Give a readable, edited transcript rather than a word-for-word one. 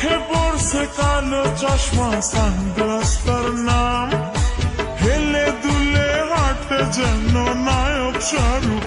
চোখে পড়ছে কালো চশমা, সানগ্লাস তার নাম, হেলে দুলে হাঁটে যেন নায়ক শাহরুখ